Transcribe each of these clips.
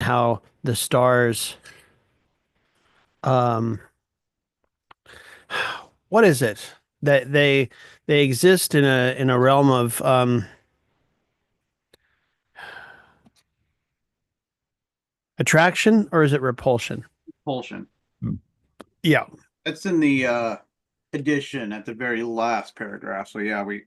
how the stars, um, what is it that they exist in a realm of attraction, or is it repulsion? Propulsion. Yeah. It's in the edition at the very last paragraph. So yeah, we.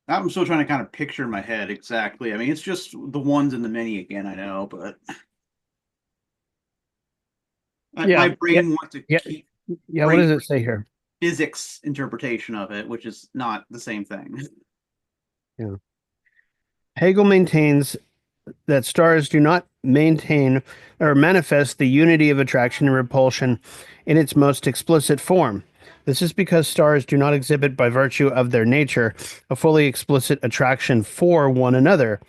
I'm still trying to kind of picture in my head exactly. I mean, it's just the ones and the many again. I know, but my Yeah. Yeah. brain wants to Yeah. keep Yeah. What brain does it say here? physics interpretation of it, which is not the same thing. Yeah. Hegel maintains that stars do not maintain or manifest the unity of attraction and repulsion in its most explicit form. This is because stars do not exhibit, by virtue of their nature, a fully explicit attraction for one another,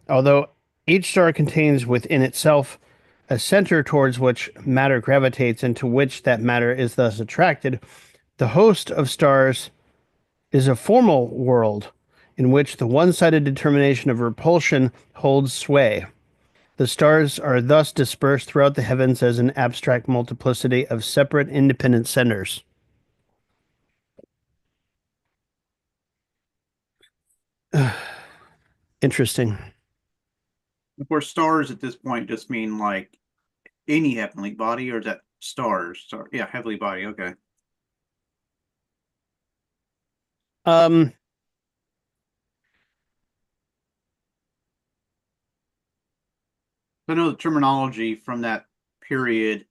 although each star contains within itself a center towards which matter gravitates and to which that matter is thus attracted. The host of stars is a formal world in which the one sided determination of repulsion holds sway. The stars are thus dispersed throughout the heavens as an abstract multiplicity of separate independent centers. Interesting. Of course, stars at this point just mean like any heavenly body, or is that stars? Star, yeah, heavenly body. Okay. Um, I know the terminology from that period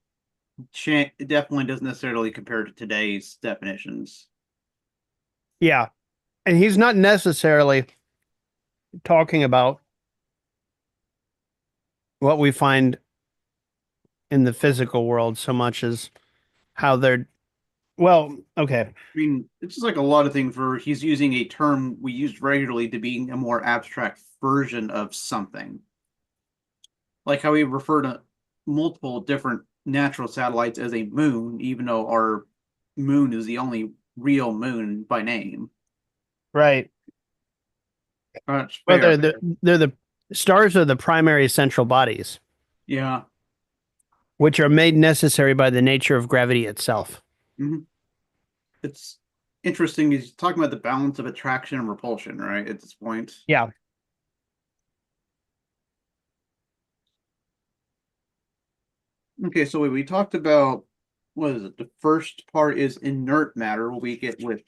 it definitely doesn't necessarily compare to today's definitions. yeah. And he's not necessarily talking about what we find in the physical world so much as how they're, well, okay. I mean, it's just like a lot of things where he's using a term we use regularly to be a more abstract version of something. Like how we refer to multiple different natural satellites as a moon, even though our moon is the only real moon by name. Right. That's Well, fair. they're the stars are the primary central bodies, Yeah. which are made necessary by the nature of gravity itself. Mhm. It's interesting. He's talking about the balance of attraction and repulsion, right? At this point. Yeah. Okay, so we talked about what is it? The first part is inert matter. What we get with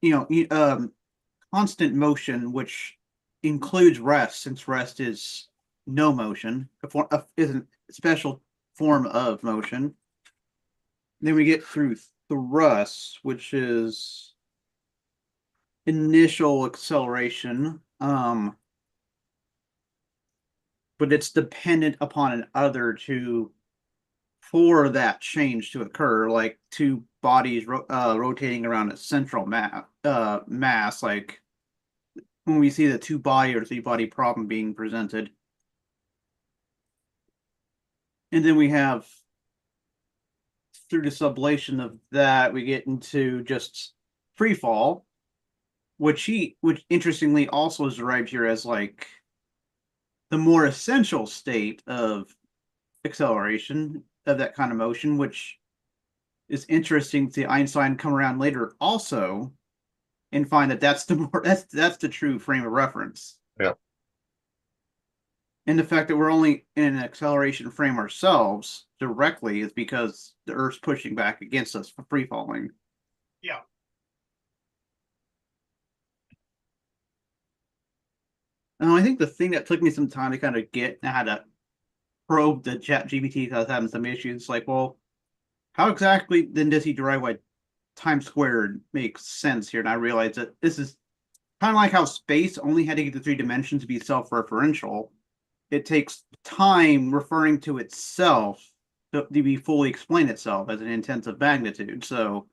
you know constant motion, which includes rest, since rest is no motion, is a special form of motion. Then we get through thrust, which is initial acceleration, but it's dependent upon an other to for that change to occur, like two bodies rotating around a central mass, like when we see the two body or three body problem being presented. And then we have through the sublation of that, we get into just free fall, which interestingly also is derived here as like the more essential state of acceleration of that kind of motion, which is interesting to see Einstein come around later also and find that that's the true frame of reference. Yeah. And the fact that we're only in an acceleration frame ourselves directly is because the Earth's pushing back against us for free falling. Yeah. And I think the thing that took me some time to kind of get and I had to probe the chat GPT because I was having some issues, like, well, how exactly then does he derive why time squared makes sense here? And I realized that this is kind of like how space only had to get to three dimensions to be self-referential. It takes time referring to itself to be fully explain itself as an intensive magnitude. So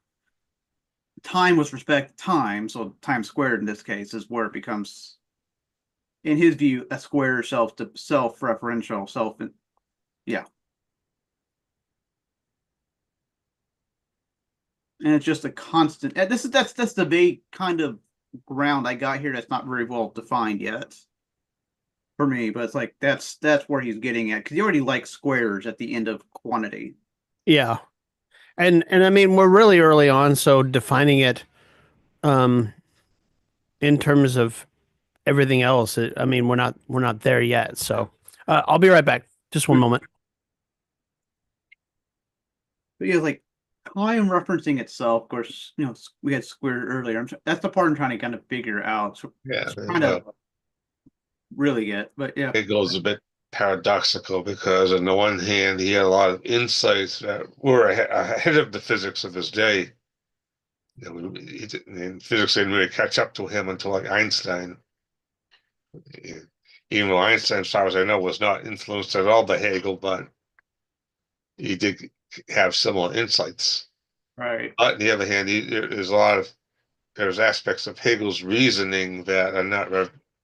time with respect to time, so time squared in this case is where it becomes, in his view, a square self-referential self. Yeah, and it's just a constant. This is that's the vague kind of ground I got here that's not very well defined yet for me, but it's like that's where he's getting at because he already likes squares at the end of quantity. Yeah. And I mean we're really early on, so defining it um in terms of everything else, I mean we're not there yet. So I'll be right back. Just one moment. But yeah, like time referencing itself, of course, we had square earlier. That's the part I'm trying to kind of figure out. So Yeah, it's trying to really get, but yeah, it goes a bit paradoxical because on the one hand, he had a lot of insights that were ahead of the physics of his day. And physics didn't really catch up to him until like Einstein. Even though Einstein, as far as I know, was not influenced at all by Hegel, but he did have similar insights. right. But on the other hand, there's a lot of there's aspects of Hegel's reasoning that are not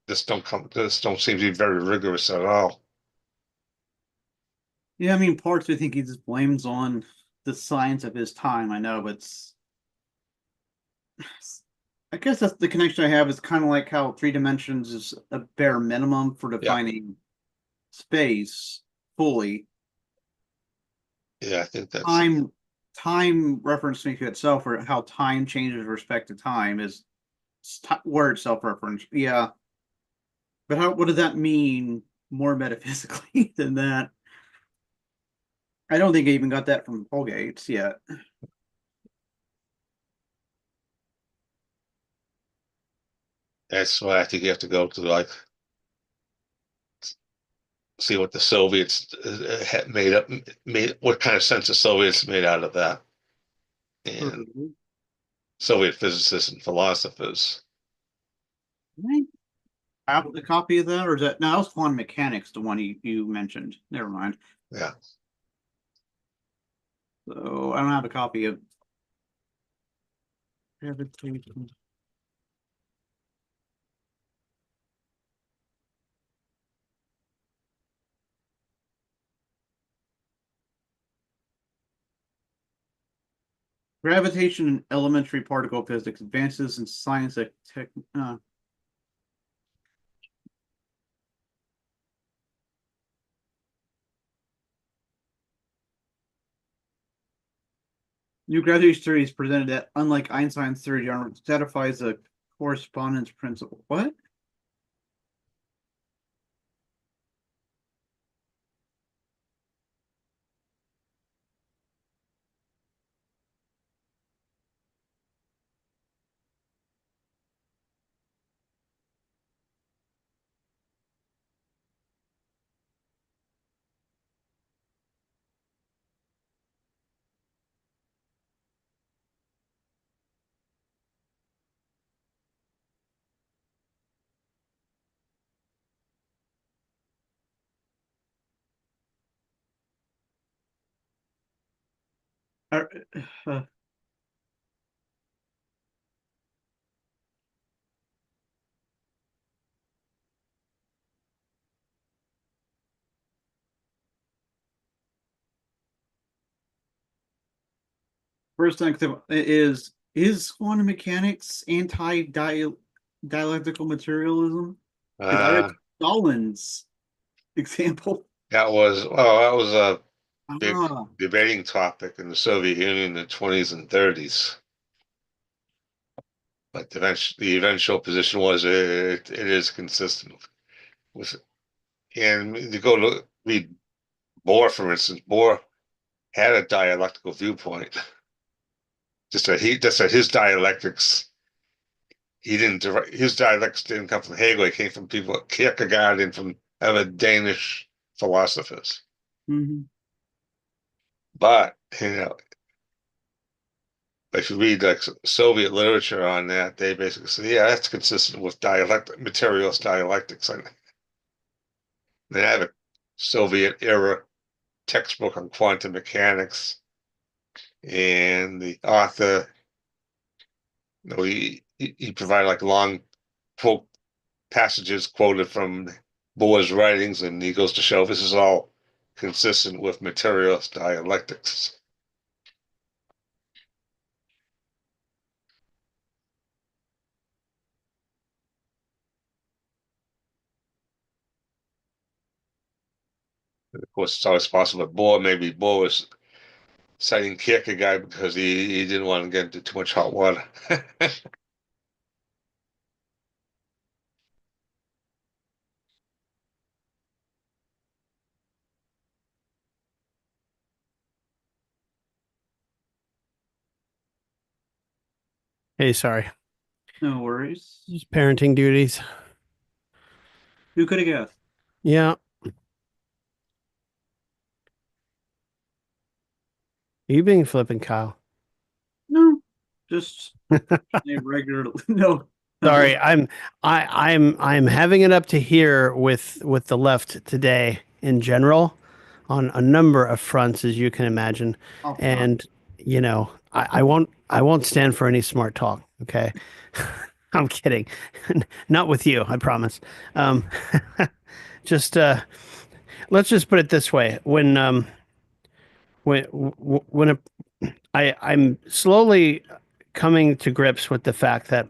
this don't seem to be very rigorous at all. Yeah, I mean, parts I think he just blames on the science of his time. I know, but I guess that's the connection I have is kind of like how three dimensions is a bare minimum for Yeah, defining space fully. yeah, I think that's Time referencing to itself or how time changes with respect to time is word self-reference. Yeah, but what does that mean more metaphysically than that? I don't think I even got that from Colgate's yet. that's why I think you have to go to like see what the Soviets had made what kind of sense the Soviets made out of that, and Right. Soviet physicists and philosophers. Have a copy of that, or is that no? That was quantum mechanics, the one you mentioned. Never mind. Yeah, So I don't have a copy of gravitation. Gravitation and elementary particle physics, advances in science and tech. New gravitation theory is presented that, unlike Einstein's theory, satisfies a correspondence principle. What? Uh, uh, First thing is quantum mechanics anti-dialectical materialism? Because I read uh, Stalin's example. that was a big Ah, debating topic in the Soviet Union in the 20s and 30s. But the eventual position was it is consistent with, and you go to read Bohr, for instance. Bohr had a dialectical viewpoint. Just that his dialectics, his dialectics didn't come from Hegel. It came from people like Kierkegaard and from other Danish philosophers. mhm. But if you read like Soviet literature on that, they basically say, yeah, that's consistent with materialist dialectics. And they have a Soviet era textbook on quantum mechanics, and the author, he provided like long quote passages quoted from Bohr's writings, and he goes to show this is all consistent with materialist dialectics. Of course, it's always possible that Bohr was citing Kierkegaard because he didn't want to get into too much hot water. Hey, sorry. No worries. Just parenting duties. Who could have guessed? Yeah. Are you being flippant, Kyle? No, just a regular. No, Sorry, I'm having it up to here with the left today in general on a number of fronts, as you can imagine. oh god, And I won't stand for any smart talk. Okay. I'm kidding. Not with you, I promise. Um, just let's just put it this way. When I'm slowly coming to grips with the fact that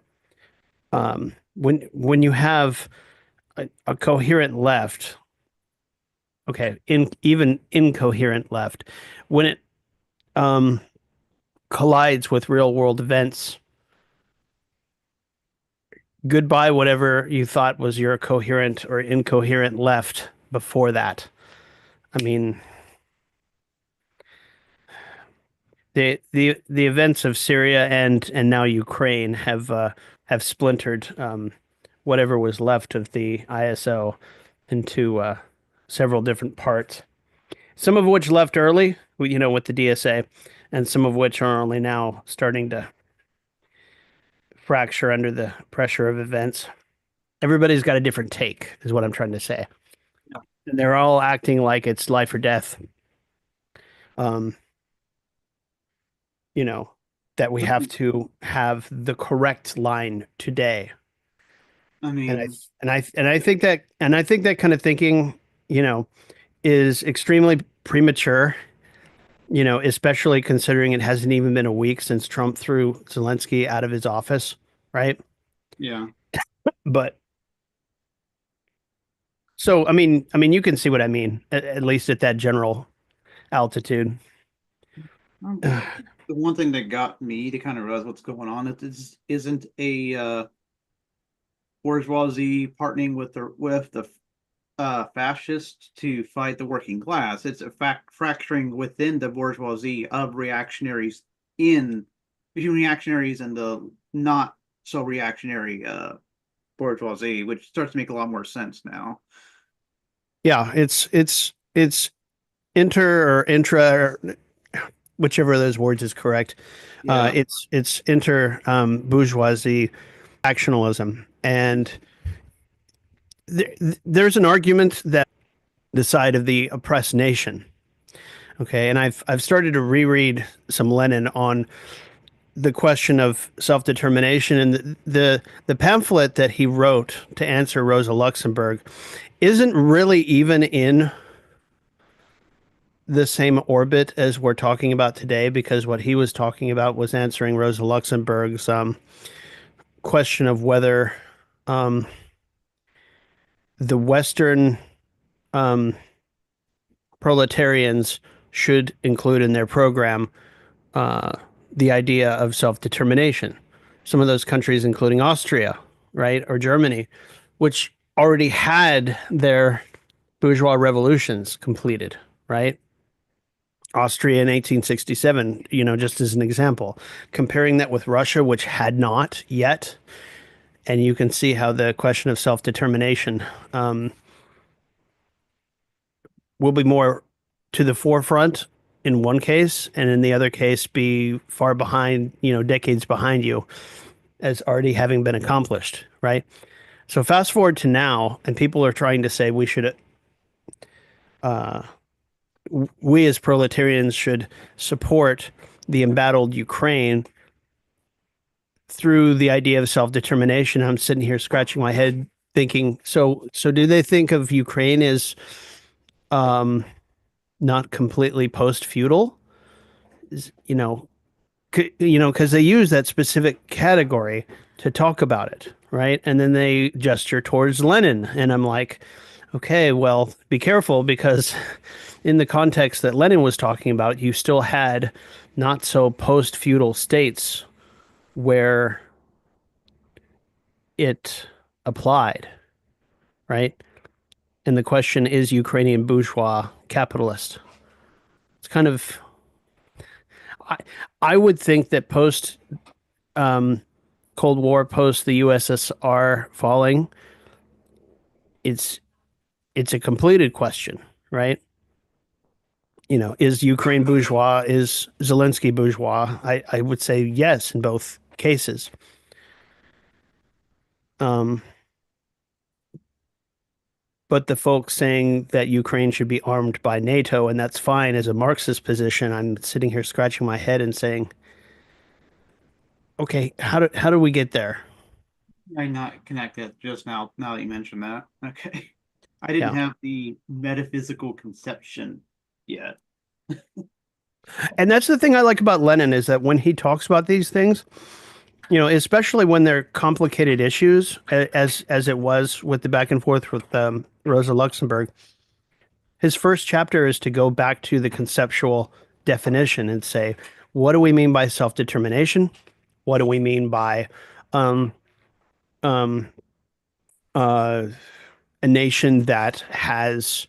when you have a coherent left, okay, in even incoherent left, when it um, collides with real world events, goodbye whatever you thought was your coherent or incoherent left before that. I mean, the events of Syria and now Ukraine have splintered whatever was left of the ISO into several different parts. Some of which left early, with the DSA, and some of which are only now starting to fracture under the pressure of events. Everybody's got a different take, is what I'm trying to say. yeah. And they're all acting like it's life or death. Um, you know, that we have to have the correct line today. I And I mean, and I and I think that kind of thinking, you know, is extremely premature, especially considering it hasn't even been a week since Trump threw Zelensky out of his office, right? yeah. But so I mean you can see what I mean, at least at that general altitude. The one thing that got me to kind of realize what's going on is this isn't a bourgeoisie partnering with the fascists to fight the working class. It's a fact fracturing within the bourgeoisie of reactionaries in between reactionaries and the not so reactionary bourgeoisie, which starts to make a lot more sense now. Yeah, it's inter or intra, or whichever of those words is correct. Yeah, It's inter bourgeoisie actionalism, and there's an argument that the side of the oppressed nation. Okay, and I've started to reread some Lenin on the question of self-determination, and the pamphlet that he wrote to answer Rosa Luxemburg isn't really even in the same orbit as we're talking about today, because what he was talking about was answering Rosa Luxemburg's question of whether um, the Western um, proletarians should include in their program uh, the idea of self-determination. Some of those countries, including Austria, right, or Germany, which already had their bourgeois revolutions completed, right? Austria in 1867, just as an example. Comparing that with Russia, which had not yet, and you can see how the question of self-determination um, will be more to the forefront in one case, and in the other case be far behind, decades behind you, as already having been accomplished, right? So fast forward to now, and people are trying to say we as proletarians should support the embattled Ukraine through the idea of self-determination. I'm sitting here scratching my head thinking, so do they think of Ukraine as um, not completely post-feudal? You know, because they use that specific category to talk about it, right? And then they gesture towards Lenin, and I'm like, Okay, well, be careful because in the context that Lenin was talking about, you still had not so post-feudal states where it applied, right? And the question is Ukrainian bourgeois capitalist. It's kind of I, I would think that post um, Cold War, post the USSR falling, it's it's a completed question, right? You know, is Ukraine bourgeois? Is Zelensky bourgeois? I would say yes in both cases. Um, but the folks saying that Ukraine should be armed by NATO and that's fine as a Marxist position, I'm sitting here scratching my head and saying, okay, how do we get there? I not connect that just now. Now that you mentioned that, okay. I didn't Yeah. have the metaphysical conception yet. And that's the thing I like about Lenin is that when he talks about these things, you know, especially when they're complicated issues, as it was with the back and forth with Rosa Luxemburg, his first chapter is to go back to the conceptual definition and say, what do we mean by self-determination? What do we mean by um, um, uh, a nation that has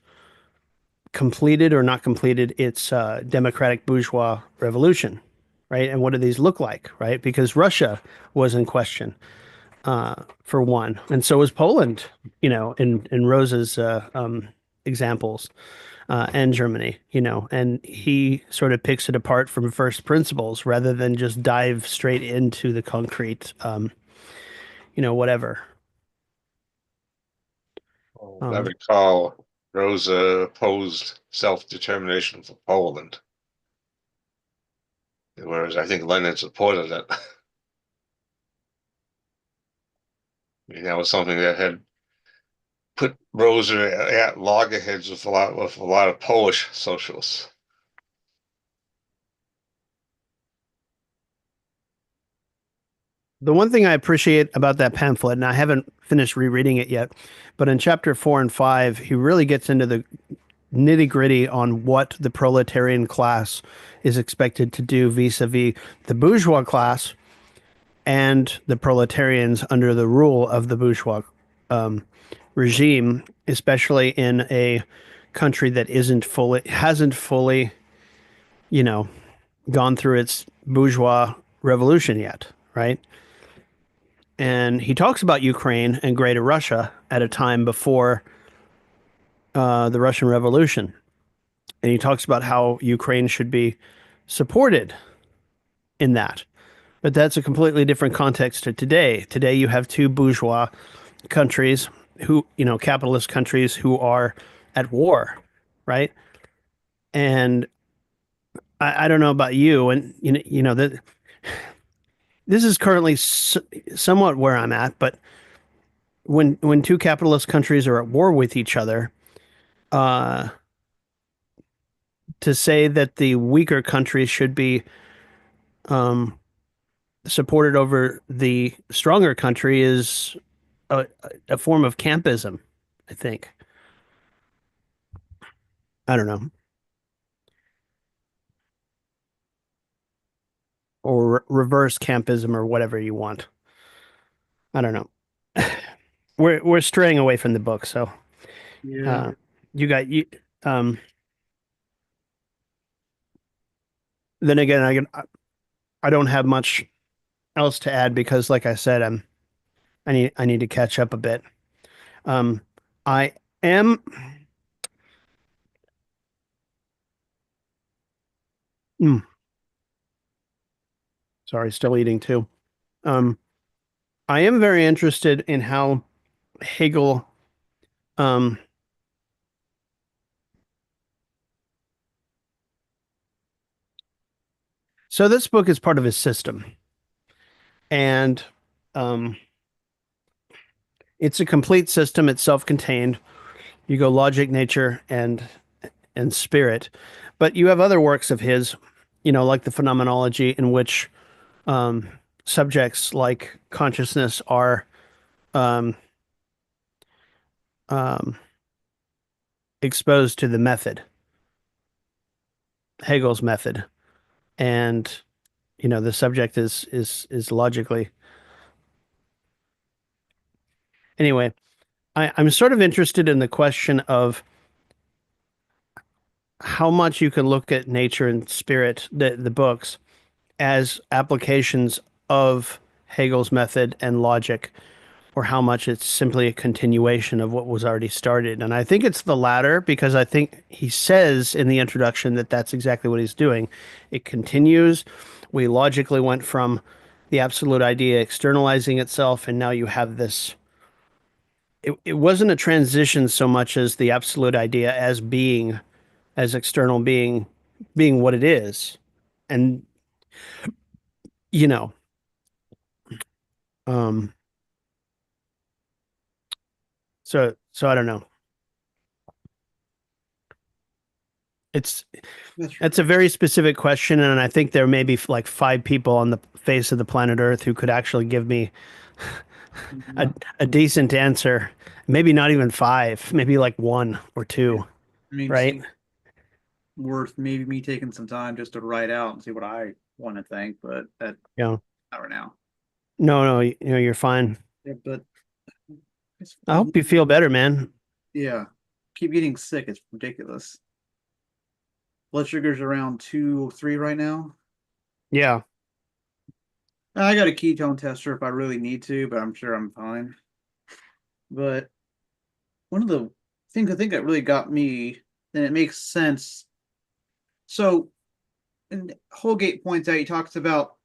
completed or not completed its democratic bourgeois revolution, right? And what do these look like, right? Because Russia was in question for one, and so was Poland, you know, in Rosa's examples, and Germany, you know, and he sort of picks it apart from first principles rather than just dive straight into the concrete, you know, whatever. I Um, recall Rosa opposed self-determination for Poland, whereas I think Lenin supported it. I mean, that was something that had put Rosa at loggerheads with a lot of Polish socialists. the one thing I appreciate about that pamphlet, and I haven't finished rereading it yet, but in chapter 4 and 5, he really gets into the nitty gritty on what the proletarian class is expected to do vis-a-vis the bourgeois class and the proletarians under the rule of the bourgeois um, regime, especially in a country that hasn't fully, you know, gone through its bourgeois revolution yet, right? And he talks about Ukraine and Greater Russia at a time before the Russian Revolution, and he talks about how Ukraine should be supported in that. But that's a completely different context to today. Today, you have two bourgeois countries who, you know, capitalist countries who are at war, right? And I don't know about you, and you know that this is currently somewhat where I'm at. But when two capitalist countries are at war with each other, uh, to say that the weaker countries should be um, supported over the stronger country is a, a form of campism, I think. I don't know, or reverse campism or whatever you want. I don't know. We're straying away from the book, so Yeah. uh, you got you. Um, then again, I don't have much else to add because, like I said, I need to catch up a bit. Um, I am. mm, Sorry, still eating too. Um, I am very interested in how Hegel. Um, so this book is part of his system, and um, it's a complete system. It's self-contained. You go logic, nature, and spirit, but you have other works of his, you know, like the phenomenology in which um, subjects like consciousness are um, um, exposed to the method, Hegel's method, and the subject is logically. Anyway, I'm sort of interested in the question of how much you can look at nature and spirit, the books, as applications of Hegel's method and logic, or how much it's simply a continuation of what was already started. And I think it's the latter, because I think he says in the introduction that that's exactly what he's doing. It continues. We logically went from the absolute idea externalizing itself, and now you have this. It wasn't a transition so much as the absolute idea as being, as external being what it is. And, you know, um, so I don't know. It's That's That's a very specific question, and I think there may be like five people on the face of the planet Earth who could actually give me a, true. a decent answer. Maybe not even five, maybe like one or Yeah. two, I mean, right? see, worth maybe me taking some time just to write out and see what I want to think, but that Yeah. not right now. No, you're fine. Yeah, but it's, I hope you feel better, man. yeah, keep getting sick. It's ridiculous. Blood sugar's around 203 right now. Yeah. I got a ketone tester if I really need to, but I'm sure I'm fine. But one of the things I think that really got me, and it makes sense. So, and Holgate points out, he talks about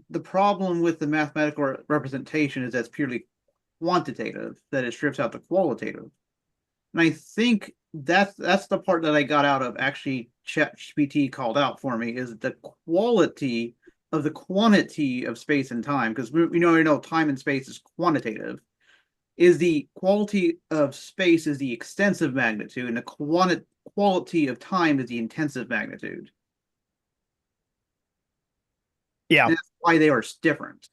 the problem with the mathematical representation is that's purely quantitative, that it strips out the qualitative. And I think that's the part that I got out of actually ChatGPT called out for me is the quality of the quantity of space and time, because we know time and space is quantitative. Is the quality of space is the extensive magnitude, and the quality of time is the intensive magnitude. Yeah. And that's why they are different.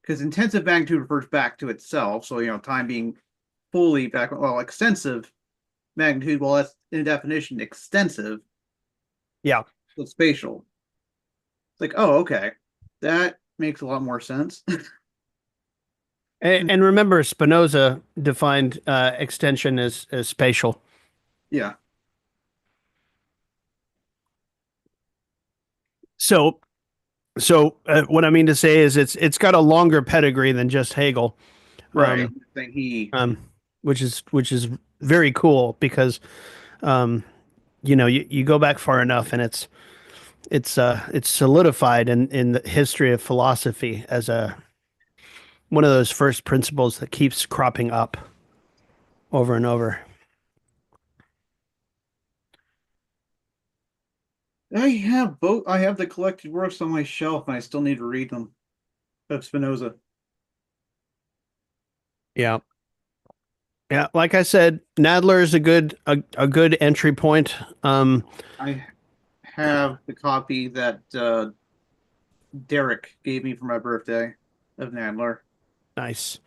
Because intensive magnitude refers back to itself. So, time being fully back, well, extensive magnitude, well, that's in definition extensive, Yeah. but spatial. It's like, oh, okay. That makes a lot more sense. And remember, Spinoza defined extension as spatial. Yeah. So, what I mean to say is it's got a longer pedigree than just Hegel. Right. Um, Then he, um, which is very cool because you go back far enough and it's solidified in the history of philosophy as a one of those first principles that keeps cropping up over and over. I have both. I have the collected works on my shelf, and I still need to read them. Of Spinoza. Yeah. Yeah, like I said, Nadler is a good entry point. I have the copy that Derek gave me for my birthday of Nadler. Nice.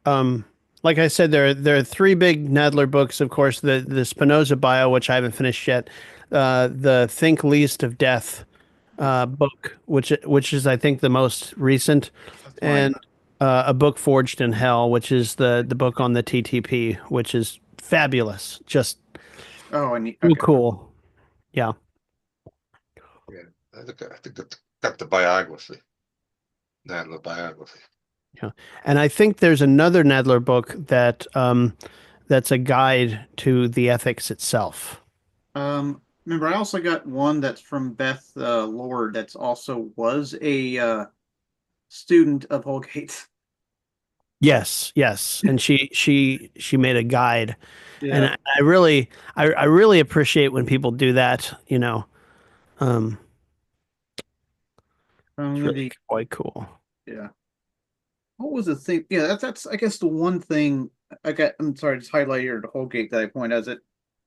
Um, like I said, there are three big Nadler books, of course, the Spinoza bio, which I haven't finished yet, the Think Least of Death book, which is I think the most recent, That's mine. and a book Forged in Hell, which is the book on the TTP, which is fabulous, just Oh, I need. so Okay. cool. Yeah, Yeah, I think that got the biography, not the biography. yeah. And I think there's another Nadler book that's a guide to the ethics itself. Remember, I also got one that's from Beth Lord. That's also was a student of Holgate. Yes, yes, and she made a guide, and Yeah, I really appreciate when people do that. Um, from it's really the quite cool. yeah. What was the thing? Yeah, that's I guess the one thing I got. I'm sorry, just highlight here the Holgate that I point as it.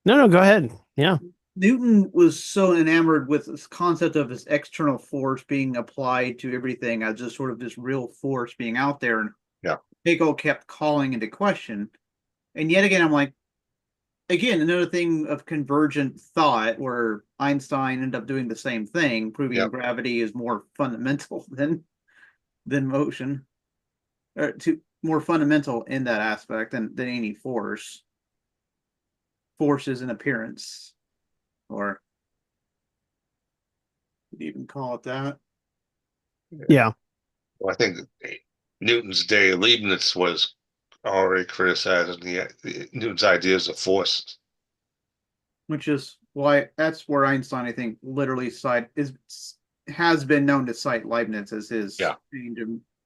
No, no, go ahead. Yeah, Newton was so enamored with this concept of this external force being applied to everything as just sort of this real force being out there, and Yeah, Hegel kept calling into question. And yet again, I'm like, again, another thing of convergent thought where Einstein ended up doing the same thing, proving Yep. gravity is more fundamental than motion, or to more fundamental in that aspect than any force. Force is an appearance, or you'd even call it that. Yeah. Well, I think Newton's day, Leibniz was already criticizing Newton's ideas of force. Which is why that's where Einstein, I think, literally cite is has been known to cite Leibniz as his Yeah.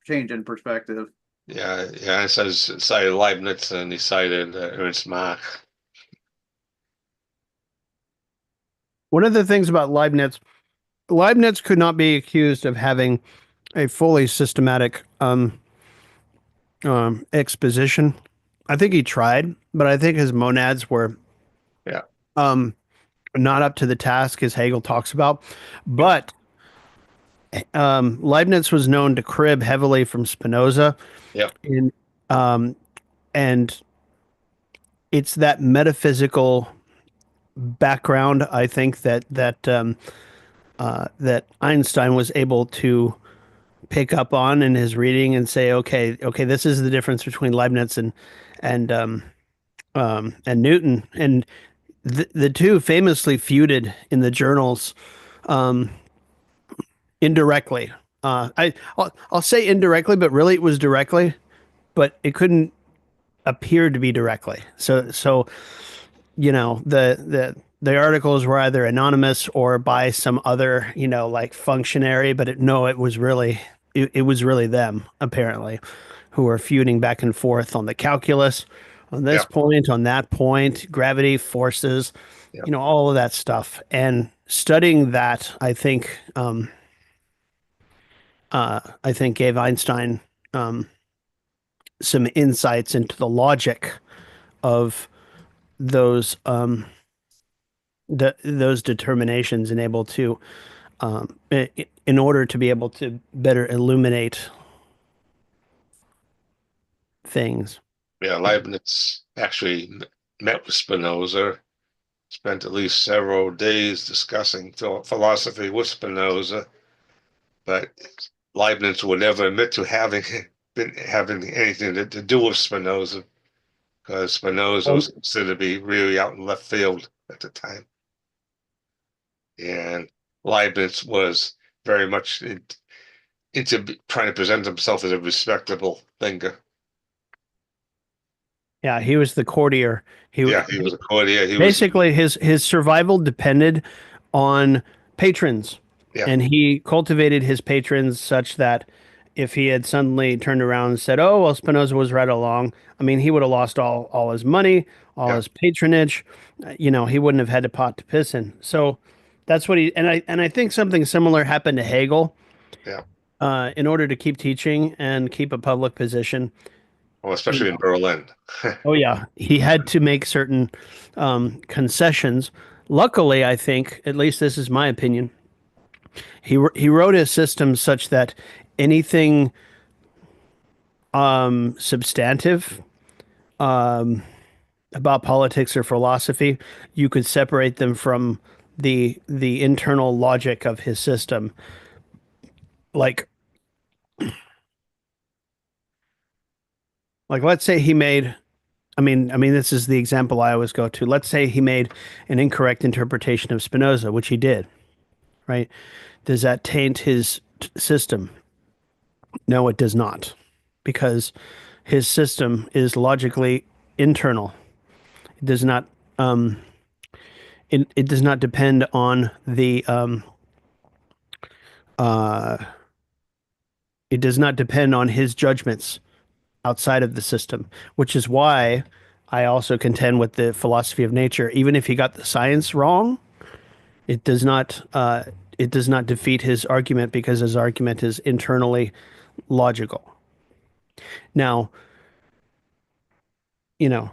change in perspective. Yeah, yeah. It says cited Leibniz and he cited Ernst Mach. One of the things about Leibniz could not be accused of having a fully systematic exposition. I think he tried, but I think his monads were Yeah, um, not up to the task as Hegel talks about. yeah, But Leibniz was known to crib heavily from Spinoza, yeah, in, um, and it's that metaphysical background I think that Einstein was able to pick up on in his reading and say, okay, this is the difference between Leibniz and and Newton, and the two famously feuded in the journals um, indirectly. I'll say indirectly, but really it was directly, but it couldn't appear to be directly. So the articles were either anonymous or by some other like functionary, but no, it was really them apparently who were feuding back and forth on the calculus, on this yeah, point, on that point, gravity, forces, yeah, all of that stuff. And studying that, I think gave Einstein um, some insights into the logic of those those determinations and able to in order to be able to better illuminate things. yeah. Leibniz actually met with Spinoza, spent at least several days discussing philosophy with Spinoza, but Leibniz would never admit to having been having anything to do with Spinoza because Spinoza was Um, considered to be really out in left field at the time. And Leibniz was very much into trying to present himself as a respectable thinker. yeah, he was the courtier. Yeah, he was a courtier. He was, Basically his survival depended on patrons, yeah, and he cultivated his patrons such that if he had suddenly turned around and said, "Oh, well, Spinoza was right along," I mean, he would have lost all his money, all yeah, his patronage. He wouldn't have had a pot to piss in. So that's what he and I think something similar happened to Hegel. yeah. In order to keep teaching and keep a public position, Well, you especially in know, Berlin. oh yeah, he had to make certain concessions. Luckily, I think, at least this is my opinion, he wrote his system such that anything substantive about politics or philosophy, you could separate them from the internal logic of his system. Like let's say he made I mean, this is the example I always go to. Let's say he made an incorrect interpretation of Spinoza, which he did, right? Does that taint his system? No, it does not, because his system is logically internal. It does not. It does not depend on the. It does not depend on his judgments outside of the system, which is why I also contend with the philosophy of nature. Even if he got the science wrong, it does not. It does not defeat his argument because his argument is internally logical. Now, you know,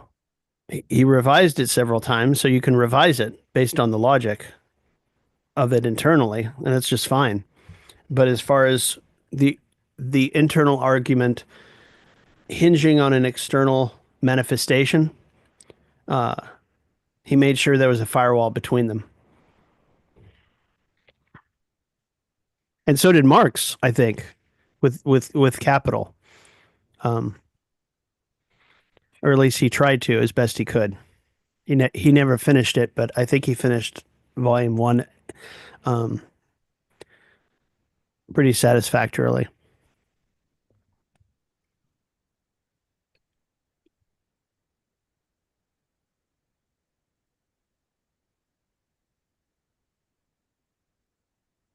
he revised it several times, so you can revise it based on the logic of it internally, and that's just fine. But as far as the the internal argument hinging on an external manifestation, He made sure there was a firewall between them. And so did Marx, I think, with Capital. Um, or at least he tried to as best he could. He never finished it, but I think he finished volume one um, pretty satisfactorily.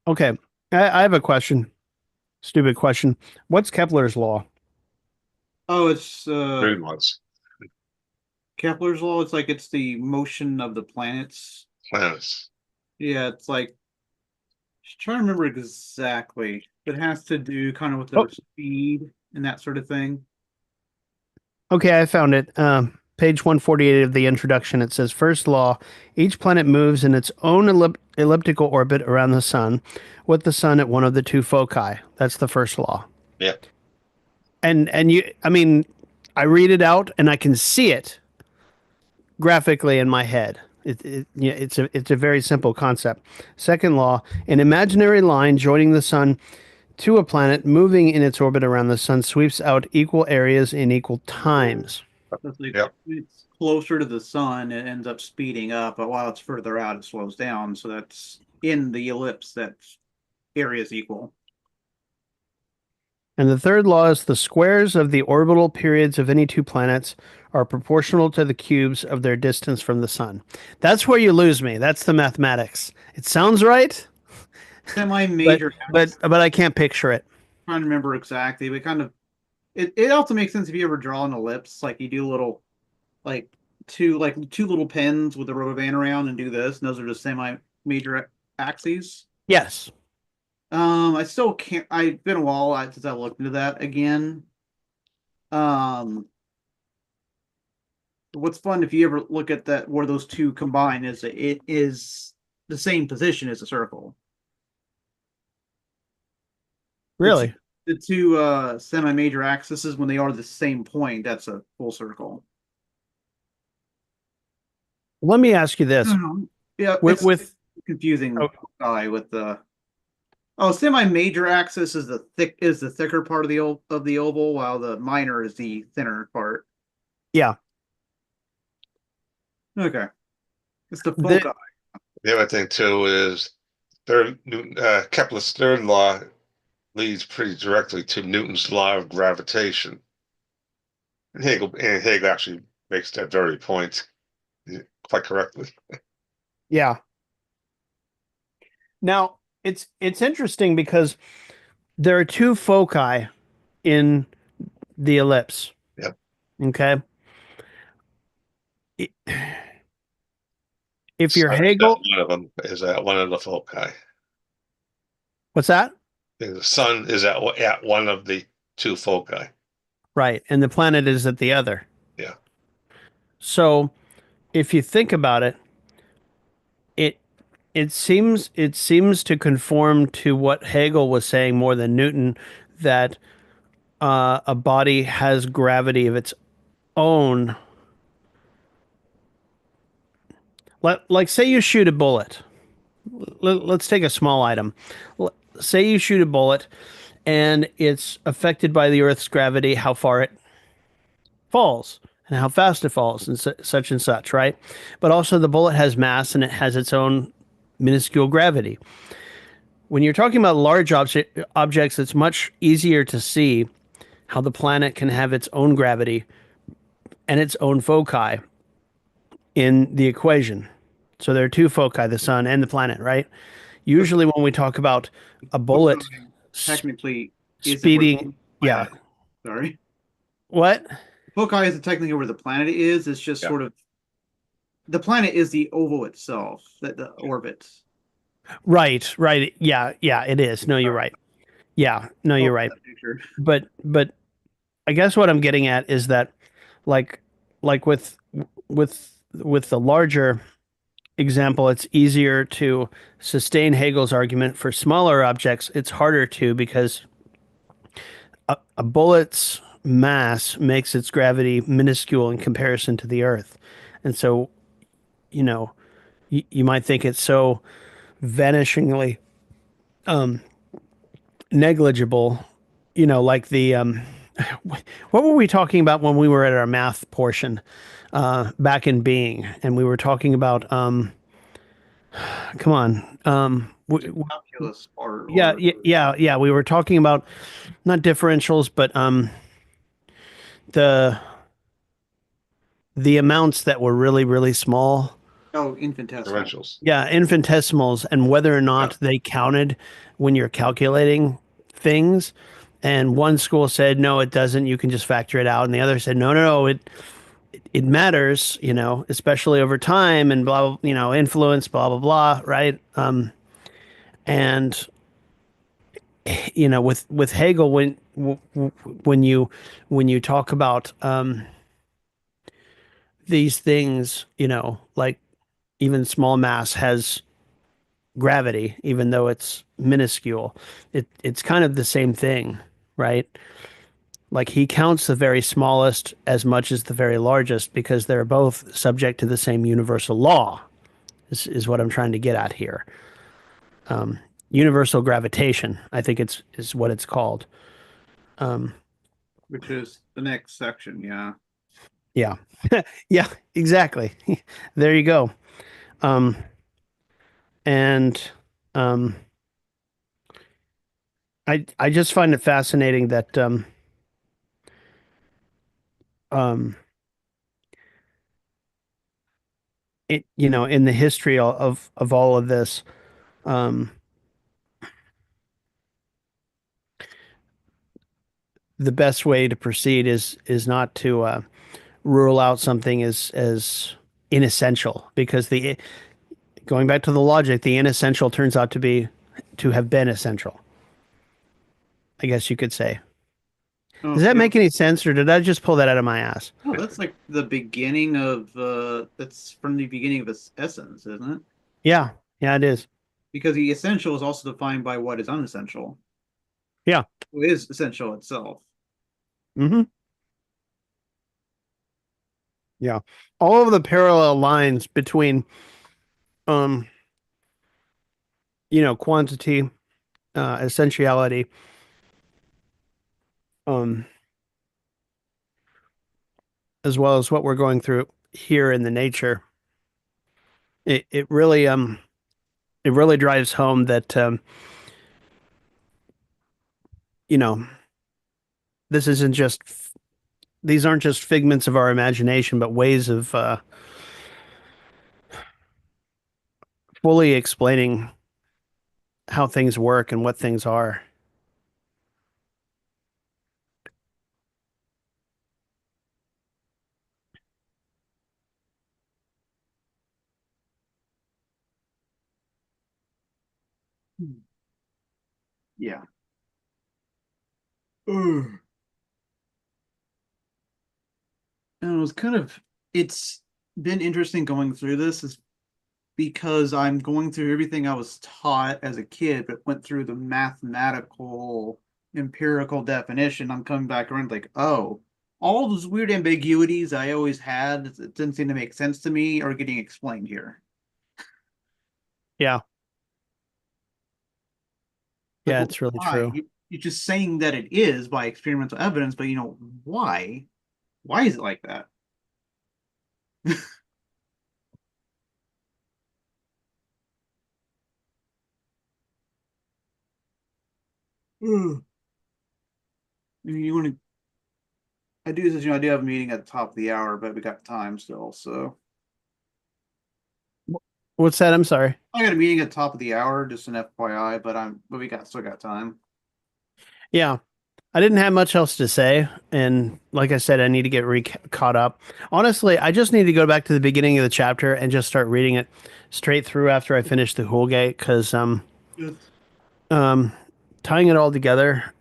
Okay, I have a question. Stupid question. What's Kepler's law? Oh, it's Green ones, Kepler's law. It's like it's the motion of the planets. planets. Yeah, it's like just trying to remember exactly. It has to do kind of with Oh, their speed and that sort of thing. okay, I found it. Page 148 of the introduction. It says, first law, each planet moves in its own elliptical orbit around the sun, with the sun at one of the two foci. That's the first law. Yeah, And I mean, I read it out and I can see it graphically in my head. Yeah, it's a very simple concept. Second law, an imaginary line joining the sun to a planet moving in its orbit around the sun sweeps out equal areas in equal times. It's like yeah. it's closer to the sun, it ends up speeding up, but while it's further out, it slows down. So that's in the ellipse that area is equal. And the third law is the squares of the orbital periods of any two planets are proportional to the cubes of their distance from the sun. That's where you lose me. That's the mathematics. It sounds right, but Semi-major but I can't picture it. trying to remember exactly, but kind of it also makes sense if you ever draw an ellipse, like you do a little like two little pins with a rubber band around and do this, and those are just semi-major axes. Yes. I still can't. I've been a while since I looked into that again. Um, what's fun if you ever look at that where those two combine is it is the same position as a circle. The two, Really? the two semi-major axes when they are the same point, that's a full circle. Let me ask you I this. don't know. Yeah, it's With confusing oh, guy with the semi-major axis is the thicker part of the oval, while the minor is the thinner part. yeah. Okay, it's the The, foci. The other thing too is Kepler's third law leads pretty directly to Newton's law of gravitation. And Hegel actually makes that very point quite correctly. yeah. Now, it's interesting because there are two foci in the ellipse. Yep. Okay. If you're Sun is at Hegel, one of them is at one of the foci. what's that? The sun is at one of the two foci. Right. And the planet is at the other. Yeah. So if you think about it, it it seems to conform to what Hegel was saying more than Newton, that a body has gravity of its own. Like say you shoot a bullet. Let's take a small item. Say you shoot a bullet and it's affected by the Earth's gravity, how far it falls and how fast it falls, and such and such, right? But also the bullet has mass and it has its own minuscule gravity. When you're talking about large objects, it's much easier to see how the planet can have its own gravity and its own foci in the equation. So there are two foci, the sun and the planet, right? The Usually when we talk about a foci bullet technically isn't where the speeding, yeah. planet. Sorry, What? foci isn't technically where the planet is. It's just Yeah. sort of the planet is the oval itself, that the orbit. Right, right. Yeah, yeah, it is. No, you're right. Yeah, no, Oh, you're right. that picture. But I guess what I'm getting at is that like like with the larger example, it's easier to sustain Hegel's argument. For smaller objects, it's harder to, because a bullet's mass makes its gravity minuscule in comparison to the Earth. And so you know, you might think it's so vanishingly um, negligible, like the what were we talking about when we were at our math portion back in being, and we were talking about come on, The calculus part, yeah, or yeah, we were talking about not differentials, but the the amounts that were really really small. oh, infinitesimal. Differentials. Yeah, infinitesimals, and whether or Yeah. not they counted when you're calculating things. And one school said, no, it doesn't. You can just factor it out. And the other said, no, no, no, it matters, especially over time and blah, blah, influence, blah, blah, blah, right? And with Hegel, when you when you talk about these things, like even small mass has gravity, even though it's minuscule. It's kind of the same thing, right? Like he counts the very smallest as much as the very largest because they're both subject to the same universal law, is what I'm trying to get at here. Universal gravitation, I think is what it's called. Which is the next section. Yeah. Yeah. Yeah, exactly. There you go. Um, and um, I just find it fascinating that um, in the history of all of this, um, the best way to proceed is not to rule out something as inessential, because the going back to the logic, the inessential turns out to have been essential, I guess you could say. Oh, Does so that make any sense, or did I just pull that out of my ass? oh, that's like the beginning of that's from the beginning of its essence, isn't it? Yeah, yeah, it is. Because the essential is also defined by what is unessential. Yeah. What is essential itself. Hmm. Yeah. All of the parallel lines between um quantity, essentiality, um as well as what we're going through here in the nature, it really drives home that you know this isn't just these aren't just figments of our imagination, but ways of fully explaining how things work and what things are. Yeah. Ugh. And it was kind of it's been interesting going through this is because I'm going through everything I was taught as a kid, but went through the mathematical empirical definition. I'm coming back around like, oh, all those weird ambiguities I always had that didn't seem to make sense to me are getting explained here. Yeah, Like, yeah, well, it's really why? true. You're just saying that it is by experimental evidence, but why? Why is it like that? Mm. You want to? I do this. I do have a meeting at the top of the hour, but we got time still. So What's that? I'm sorry. I got a meeting at the top of the hour, just an FYI. But we got still got time. Yeah, I didn't have much else to say, and like I said, I need to get caught up. Honestly, I just need to go back to the beginning of the chapter and just start reading it straight through after I finish the Hulgate, because Yes. um, tying it all together,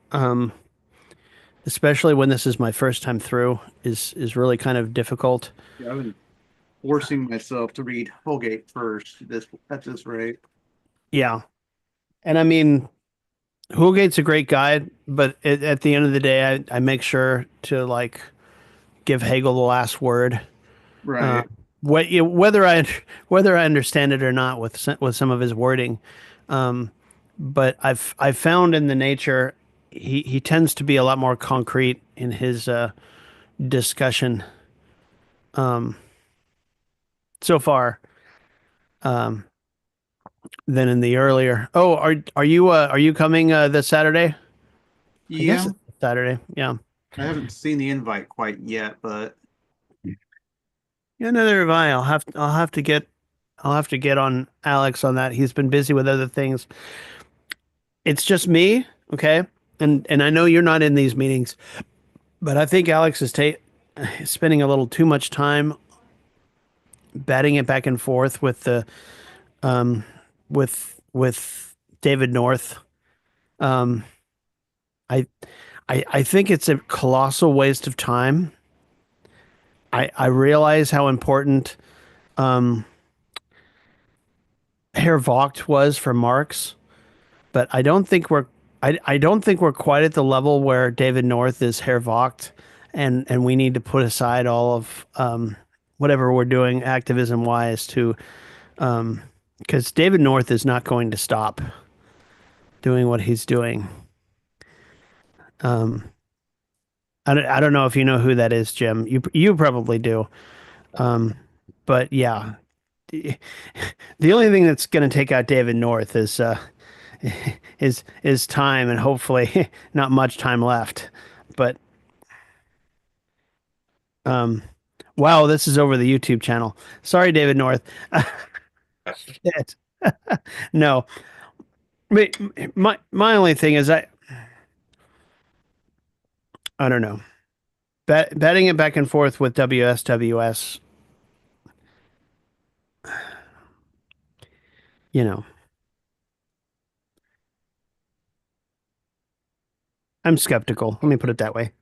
especially when this is my first time through, is really kind of difficult. Yeah, I've been forcing myself to read Holgate first. This at this rate. Yeah, and I mean, Hulgate's a great guide, but at the end of the day, I make sure to like give Hegel the last word, uh, Right. whether I understand it or not with with some of his wording, um, but I've found in the nature he tends to be a lot more concrete in his discussion so far than in the earlier. Oh, are you coming this Saturday? I guess Yeah, it's Saturday. Yeah. I haven't seen the invite quite yet, but Yeah, neither have I. I'll have to get on Alex on that. He's been busy with other things. It's just me, okay? And I know you're not in these meetings, but I think Alex is spending a little too much time batting it back and forth with the with David North. Um, I I think it's a colossal waste of time. I realize how important Herr Vogt was for Marx, but I don't think we're quite at the level where David North is Herr Vogt, and we need to put aside all of whatever we're doing activism wise to because David North is not going to stop doing what he's doing. I don't know if you know who that is, Jim. You probably do. But yeah, the only thing that's going to take out David North is time and hopefully not much time left. But um, wow, this is over the YouTube channel. Sorry, David North. Shit. No, my only thing is I don't know. Betting it back and forth with WSWS, you know, I'm skeptical. Let me put it that way.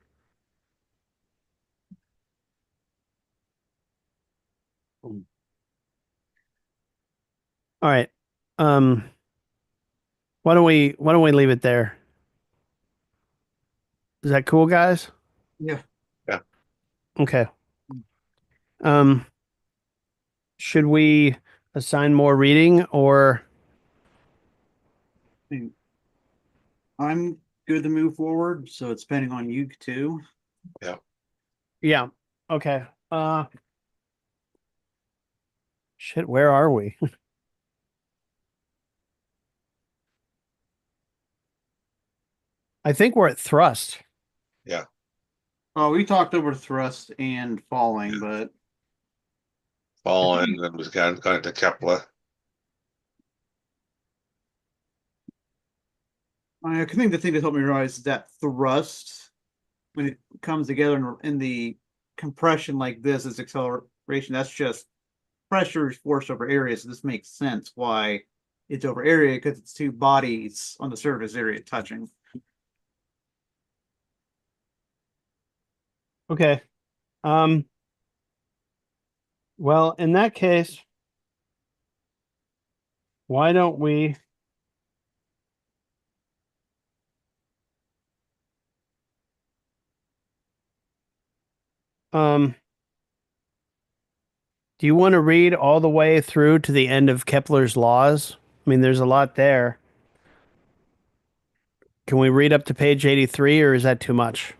All right. Um, why don't we leave it there? Is that cool, guys? yeah. Yeah. Okay. Um, should we assign more reading or I mean, I'm good to move forward, so it's depending on you too. Yeah. yeah. Okay. Shit, where are we? I think we're at thrust. Yeah. Oh, we talked over thrust and falling, Yeah. but I Fallen think and was going to Kepler. I think the thing that helped me realize is that thrust, when it comes together in the compression like this, is acceleration. That's just pressure is force over area. So this makes sense why it's over area because it's two bodies on the surface area touching. Okay. Um, well, in that case, why don't we um do you want to read all the way through to the end of Kepler's laws? I mean, there's a lot there. Can we read up to page 83 or is that too much?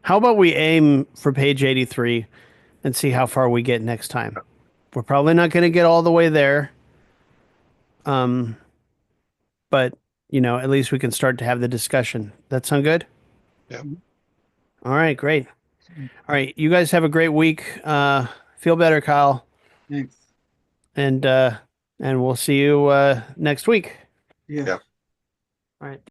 How about we aim for page 83 and see how far we get next time? We're probably not going to get all the way there. Um, but at least we can start to have the discussion. That sound good? Yeah. All right, great. All right, you guys have a great week. Feel better, Kyle, Thanks. and and we'll see you next week. Yeah. Yeah. All right.